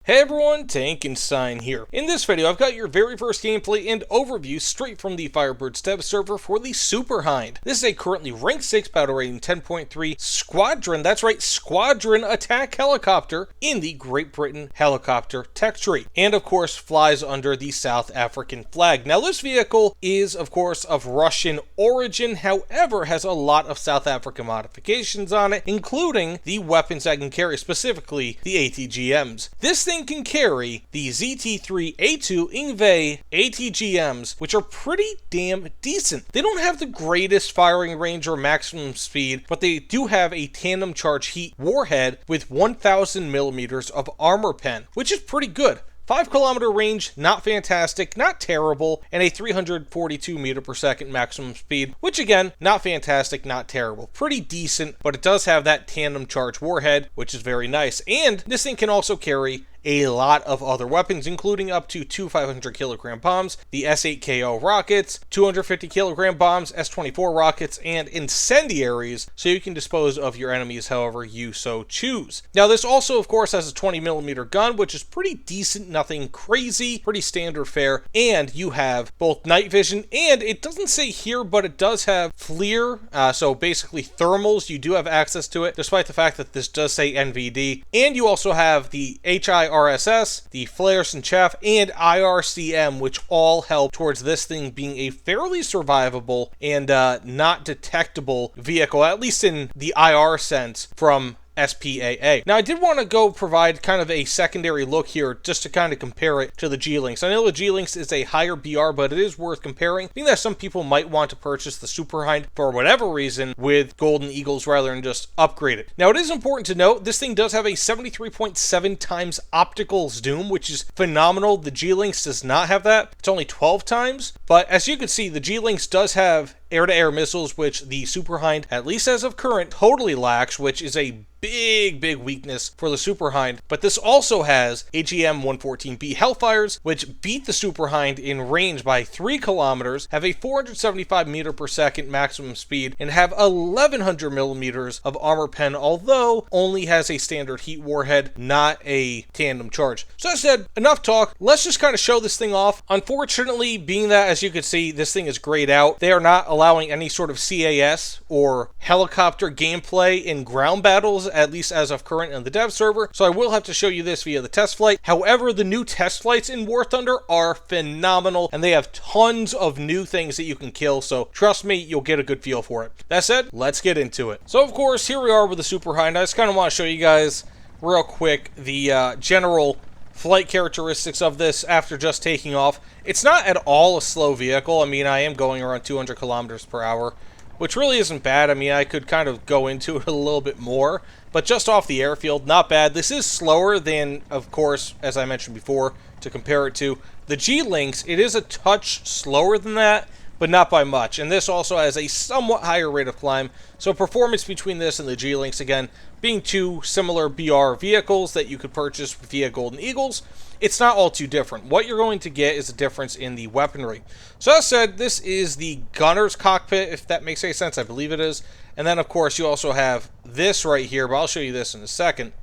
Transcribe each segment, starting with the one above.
Hey everyone, Tankenstein here. In this video, I've got your very first gameplay and overview straight from the Firebird's dev server for the Super Hind. This is a currently rank 6 battle rating 10.3 squadron, that's right, squadron attack helicopter in the Great Britain helicopter tech tree. And of course, flies under the South African flag. Now this vehicle is of course of Russian origin, however has a lot of South African modifications on it, including the weapons that can carry, specifically the ATGMs. This thing can carry the ZT3A2 Ingve ATGMs, which are pretty damn decent. They don't have the greatest firing range or maximum speed, but they do have a tandem charge heat warhead with 1000 millimeters of armor pen, which is pretty good. 5-kilometer range, not fantastic, not terrible, and a 342 meter per second maximum speed, which again, not fantastic, not terrible. Pretty decent, but it does have that tandem charge warhead, which is very nice. And this thing can also carry a lot of other weapons, including up to two 500-kilogram bombs, the S8KO rockets, 250-kilogram bombs, S24 rockets, and incendiaries, so you can dispose of your enemies however you so choose. Now, this also, of course, has a 20mm gun, which is pretty decent, nothing crazy, pretty standard fare, and you have both night vision, and it doesn't say here, but it does have FLIR, so basically thermals, you do have access to it, despite the fact that this does say NVD, and you also have the HIRSS, the flares and chaff, and IRCM, which all help towards this thing being a fairly survivable and not detectable vehicle, at least in the IR sense, from SPAA. Now, I did want to go provide kind of a secondary look here just to kind of compare it to the G-Lynx. I know the G-Lynx is a higher BR, but it is worth comparing, being that some people might want to purchase the Super Hind for whatever reason with Golden Eagles rather than just upgrade it. Now, it is important to note this thing does have a 73.7 times optical zoom, which is phenomenal. The G-Lynx does not have that. It's only 12 times, but as you can see, the G-Lynx does have air-to-air missiles, which the Super Hind, at least as of current, totally lacks, which is a big weakness for the Super Hind. But this also has AGM-114B Hellfires, which beat the Super Hind in range by 3 kilometers, have a 475 meter per second maximum speed, and have 1100 millimeters of armor pen, although only has a standard heat warhead, not a tandem charge. So as I said, enough talk. Let's just kind of show this thing off. Unfortunately, being that, as you can see, this thing is grayed out, they are not allowing any sort of CAS or helicopter gameplay in ground battles, at least as of current in the dev server, so I will have to show you this via the test flight. However, the new test flights in War Thunder are phenomenal, and they have tons of new things that you can kill, so trust me, you'll get a good feel for it. That said, let's get into it. So of course, here we are with the Super Hind. I just kind of want to show you guys real quick the general flight characteristics of this after just taking off. It's not at all a slow vehicle. I mean, I am going around 200 kilometers per hour, which really isn't bad. I mean, I could kind of go into it a little bit more, but just off the airfield, not bad. This is slower than, of course, as I mentioned before, to compare it to the G-Lynx. It is a touch slower than that, but not by much. And this also has a somewhat higher rate of climb. So performance between this and the G-Lynx, again, being two similar BR vehicles that you could purchase via Golden Eagles, it's not all too different. What you're going to get is a difference in the weaponry. So as said, this is the gunner's cockpit, if that makes any sense. I believe it is. And then, of course, you also have this right here, but I'll show you this in a second.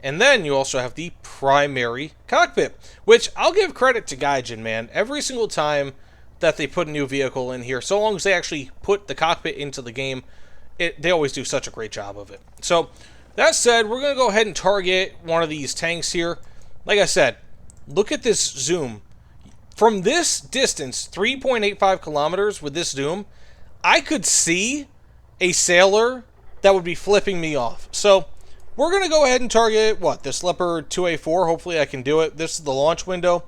And then you also have the primary cockpit, which I'll give credit to Gaijin, man. Every single time that they put a new vehicle in here, so long as they actually put the cockpit into the game, they always do such a great job of it. So, that said, we're going to go ahead and target one of these tanks here. Like I said, look at this zoom. From this distance, 3.85 kilometers with this zoom, I could see a sailor that would be flipping me off. So, we're going to go ahead and target, this Leopard 2A4. Hopefully I can do it. This is the launch window.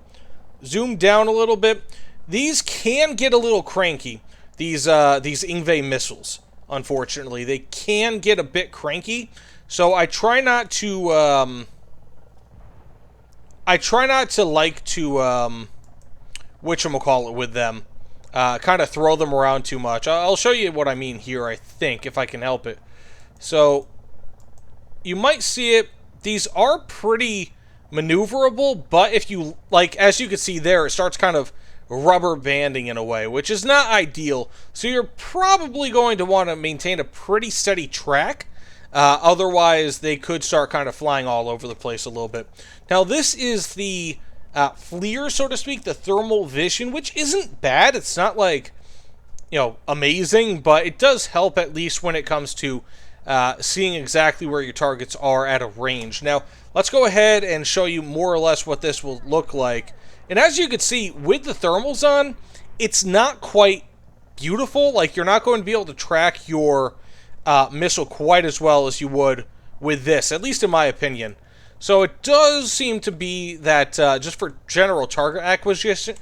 Zoom down a little bit. These can get a little cranky, these Ingve missiles, unfortunately. They can get a bit cranky, so I try not to, whatchamacallit with them, kind of throw them around too much. I'll show you what I mean here, I think, if I can help it. So, you might see it, these are pretty maneuverable, but if you, as you can see there, it starts kind of rubber banding in a way, which is not ideal. So you're probably going to want to maintain a pretty steady track Otherwise, they could start kind of flying all over the place a little bit. Now, this is the FLIR, so to speak, the thermal vision, which isn't bad. It's not like, amazing, but it does help at least when it comes to seeing exactly where your targets are at a range. Now, let's go ahead and show you more or less what this will look like. And as you can see, with the thermals on, it's not quite beautiful. Like, you're not going to be able to track your missile quite as well as you would with this, at least in my opinion. So it does seem to be that just for general target acquisition,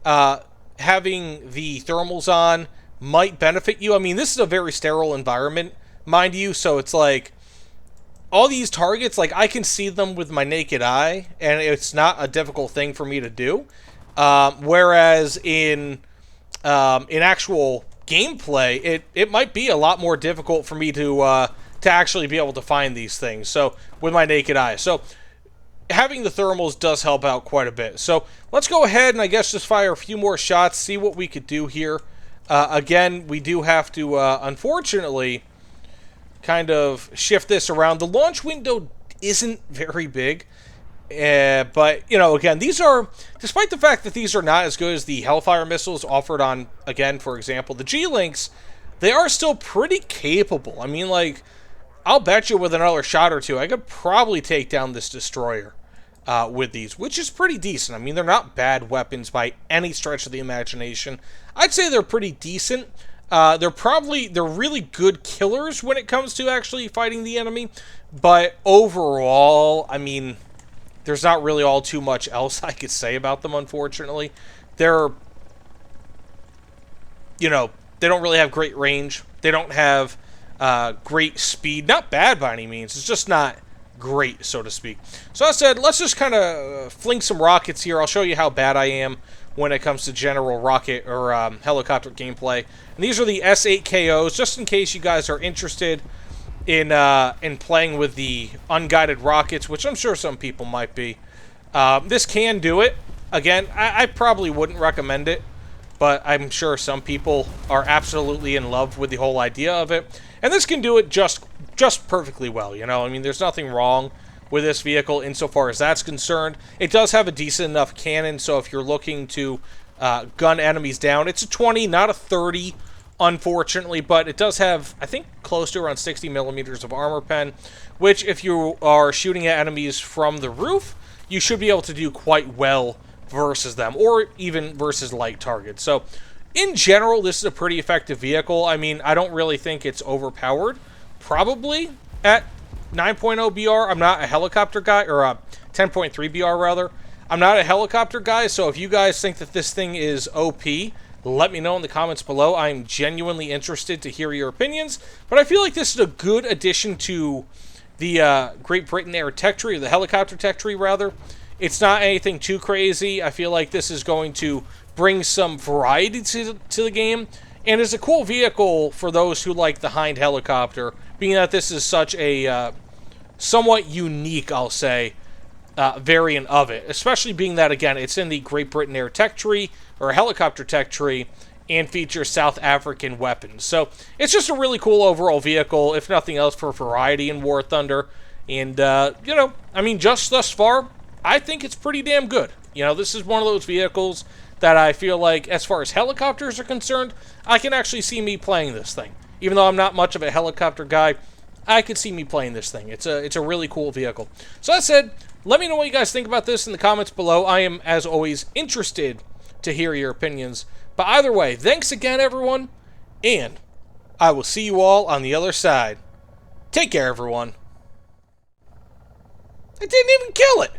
having the thermals on might benefit you. I mean, this is a very sterile environment, mind you, so it's like all these targets, like, I can see them with my naked eye, and it's not a difficult thing for me to do. Whereas in actual gameplay, it might be a lot more difficult for me to actually be able to find these things. So with my naked eye, so having the thermals does help out quite a bit. So let's go ahead and I guess just fire a few more shots, see what we could do here. Again, we do have to unfortunately kind of shift this around. The launch window isn't very big. But, again, these are, despite the fact that these are not as good as the Hellfire missiles offered on, again, for example, the G-Lynx, they are still pretty capable. I mean, like, I'll bet you with another shot or two, I could probably take down this destroyer with these, which is pretty decent. I mean, they're not bad weapons by any stretch of the imagination. I'd say they're pretty decent. They're really good killers when it comes to actually fighting the enemy. But overall, I mean, there's not really all too much else I could say about them, unfortunately. They're, they don't really have great range. They don't have great speed. Not bad by any means. It's just not great, so to speak. So I said, let's just kind of fling some rockets here. I'll show you how bad I am when it comes to general rocket or helicopter gameplay. And these are the S8KOs, just in case you guys are interested in playing with the unguided rockets, which I'm sure some people might be. This can do it. Again, I probably wouldn't recommend it, but I'm sure some people are absolutely in love with the whole idea of it. And this can do it just perfectly well, I mean, there's nothing wrong with this vehicle insofar as that's concerned. It does have a decent enough cannon, so if you're looking to gun enemies down, it's a 20, not a 30, unfortunately, but it does have, I think, close to around 60 millimeters of armor pen, which if you are shooting at enemies from the roof, you should be able to do quite well versus them, or even versus light targets. So, in general, this is a pretty effective vehicle. I mean, I don't really think it's overpowered. Probably at 9.0 BR. I'm not a helicopter guy, or 10.3 BR, rather. I'm not a helicopter guy, so if you guys think that this thing is OP, let me know in the comments below. I'm genuinely interested to hear your opinions, but I feel like this is a good addition to the Great Britain Air Tech Tree, or the helicopter tech tree, rather. It's not anything too crazy. I feel like this is going to bring some variety to the game, and is a cool vehicle for those who like the Hind helicopter, being that this is such a somewhat unique, I'll say, variant of it, especially being that, again, it's in the Great Britain Air Tech Tree, or helicopter tech tree, and features South African weapons. So it's just a really cool overall vehicle, if nothing else, for variety in War Thunder. And, I mean, just thus far, I think it's pretty damn good. This is one of those vehicles that I feel like, as far as helicopters are concerned, I can actually see me playing this thing. Even though I'm not much of a helicopter guy, I could see me playing this thing. It's a really cool vehicle. So that said, let me know what you guys think about this in the comments below. I am, as always, interested to hear your opinions. But either way, thanks again, everyone, and I will see you all on the other side. Take care, everyone. I didn't even kill it!